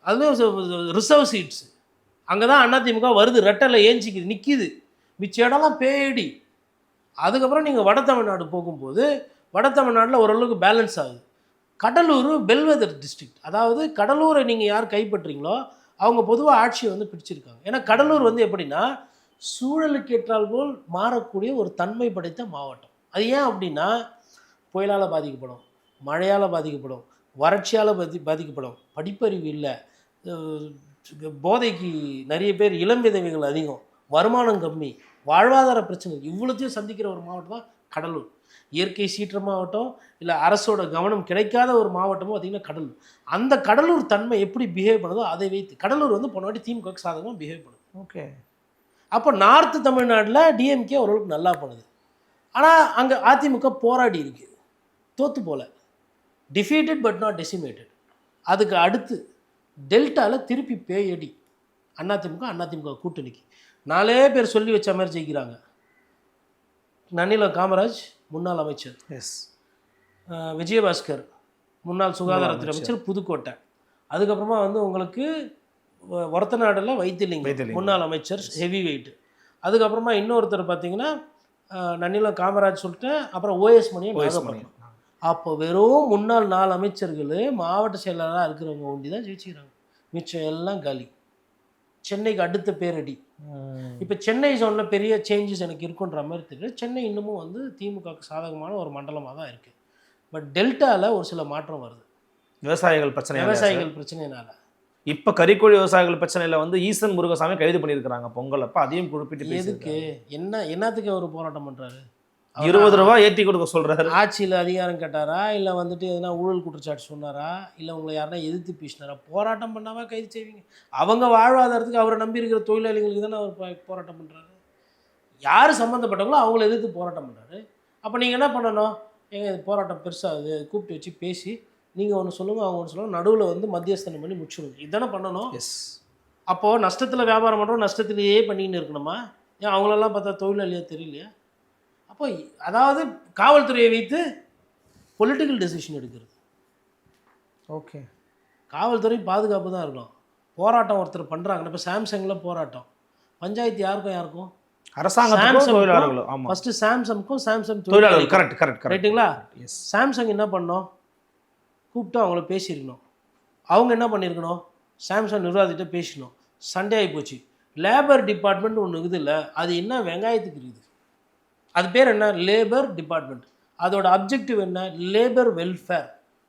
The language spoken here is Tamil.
அதுவும் ரிசர்வ் சீட்ஸ். அங்கே தான் அதிமுக வருது, ரெட்டலை ஏஞ்சிக்குது, நிற்கிது. மிச்ச இடம்லாம் பேடி. அதுக்கப்புறம் நீங்கள் வட தமிழ்நாடு போகும்போது வட தமிழ்நாட்டில் ஓரளவுக்கு பேலன்ஸ் ஆகுது. கடலூர் பெல்வெதர் டிஸ்ட்ரிக்ட், அதாவது கடலூரை நீங்கள் யார் கைப்பற்றீங்களோ அவங்க பொதுவாக ஆட்சியை வந்து பிடிச்சிருக்காங்க. ஏன்னா கடலூர் வந்து எப்படின்னா சூழலுக்கு ஏற்றால் போல் மாறக்கூடிய ஒரு தன்மை படைத்த மாவட்டம். அது ஏன் அப்படின்னா புயலால் பாதிக்கப்படும், மழையால் பாதிக்கப்படும், வறட்சியால் பாதிக்கப்படும், படிப்பறிவு இல்லை, போதைக்கு நிறைய பேர், இளம் விதவைகள் அதிகம், வருமானம் கம்மி, வாழ்வாதார பிரச்சனை, இவ்வளோத்தையும் சந்திக்கிற ஒரு மாவட்டம் தான் கடலூர். இயற்கை சீற்ற மாவட்டம், இல்லை அரசோட கவனம் கிடைக்காத ஒரு மாவட்டமும் பார்த்திங்கன்னா கடலூர். அந்த கடலூர் தன்மை எப்படி பிஹேவ் பண்ணுதோ அதை வைத்து கடலூர் வந்து போன வாட்டி திமுக சாதகமாக பிஹேவ் பண்ணுது. ஓகே. அப்போ நார்த்து தமிழ்நாட்டில் டிஎம்கே ஓரளவுக்கு நல்லா பண்ணுது. ஆனால் அங்கே அதிமுக போராடி இருக்குது, தோற்று போல, டிஃபீட்டட் பட் நாட் டெசிமேட்டட். அதுக்கு அடுத்து டெல்டாவில் திருப்பி பேயடி அதிமுக கூட்டணிக்கு 4 பேர் சொல்லி வச்ச மாதிரி ஜெயிக்கிறாங்க. நன்னிலம் காமராஜ் முன்னாள் அமைச்சர், விஜயபாஸ்கர் முன்னாள் சுகாதாரத்துறை அமைச்சர் புதுக்கோட்டை, அதுக்கப்புறமா வந்து உங்களுக்கு ஒரத்தநாடில் வைத்திலிங்கம் முன்னாள் அமைச்சர் ஹெவி வெயிட், அதுக்கப்புறமா இன்னொருத்தர் பார்த்தீங்கன்னா நன்னிலம் காமராஜ் சொல்லிட்டேன், அப்புறம் ஓஎஸ் மணியன் நாகப்பட்டினம். அப்போ வெறும் முன்னாள் 4 அமைச்சர்கள் மாவட்ட செயலாளராக இருக்கிறவங்க ஒண்டி தான் ஜெயிச்சுக்கிறாங்க, மிச்சம் எல்லாம் காலி. சென்னைக்கு அடுத்த பேரடி. இப்போ சென்னை ஜோனில் பெரிய சேஞ்சஸ் எனக்கு இருக்குன்ற மாதிரி தெரியல. சென்னை இன்னமும் வந்து திமுகவுக்கு சாதகமான ஒரு மண்டலமாக தான் இருக்குது. பட் டெல்டாவில் ஒரு சில மாற்றம் வருது, விவசாயிகள் பிரச்சனையினால. இப்போ கறிக்கோழி விவசாயிகள் பிரச்சனையில் வந்து ஈசன் முருகசாமி கைது பண்ணியிருக்கிறாங்க பொங்கல் அப்போ, அதையும் குறிப்பிட்டு எதுக்கு என்னத்துக்கு அவர் போராட்டம் பண்ணுறாரு? 20 ரூபா ஏற்றி கொடுக்க சொல்கிறாரு. ஆட்சியில் அதிகாரம் கேட்டாரா, இல்லை வந்துட்டு எதனா ஊழல் குற்றச்சாட்டு சொன்னாரா, இல்லை உங்களை யாருன்னா எதிர்த்து பேசினாரா? போராட்டம் பண்ணாமல் கைது செய்வீங்க? அவங்க வாழ்வாதாரத்துக்கு அவரை நம்பி இருக்கிற தொழிலாளிகளுக்கு தானே அவர் போராட்டம் பண்ணுறாரு. யார் சம்மந்தப்பட்டவங்களோ அவங்கள எதிர்த்து போராட்டம் பண்ணுறாரு. அப்போ நீங்கள் என்ன பண்ணணும்? எங்கள் போராட்டம் பெருசாகுது, கூப்பிட்டு வச்சு பேசி நீங்கள் ஒன்று சொல்லுங்கள், அவங்க ஒன்று சொல்லுங்கள், நடுவில் வந்து மத்தியஸ்தனம் பண்ணி முடிச்சுடுங்க. இதுதானே பண்ணணும். அப்போது நஷ்டத்தில் வியாபாரம் பண்ணுறோம், நஷ்டத்துலேயே பண்ணின்னு இருக்கணுமா? ஏன் அவங்களெல்லாம் பார்த்தா தொழிலாளியாக தெரியலையா? அப்போ அதாவது காவல்துறையை வைத்து பொலிட்டிக்கல் டெசிஷன் எடுக்கிறது. ஓகே, காவல்துறை பாதுகாப்பு தான் இருக்கணும். போராட்டம் ஒருத்தர் பண்ணுறாங்கன்னா, இப்போ சாம்சங்கில் போராட்டம், பஞ்சாயத்து யாருக்கும் அரசாங்கம். ஃபஸ்ட்டு சாம்சங்க்கும் சாம்சங் தொழிலாளர்கள். கரெக்ட் ரைட்டுங்களா? சாம்சங் என்ன பண்ணோம்? கூப்பிட்டு அவங்கள பேசியிருக்கணும். அவங்க என்ன பண்ணியிருக்கணும்? சாம்சங் நிர்வாகத்திட்ட பேசணும். சண்டே ஆகி போச்சு. லேபர் டிபார்ட்மெண்ட் ஒன்று இருக்குது இல்லை, அது என்ன வெங்காயத்துக்கு இருக்குது. அது பேர் என்ன? Labour department. அதோட அப்ஜெக்டிவ் என்ன? Labour welfare.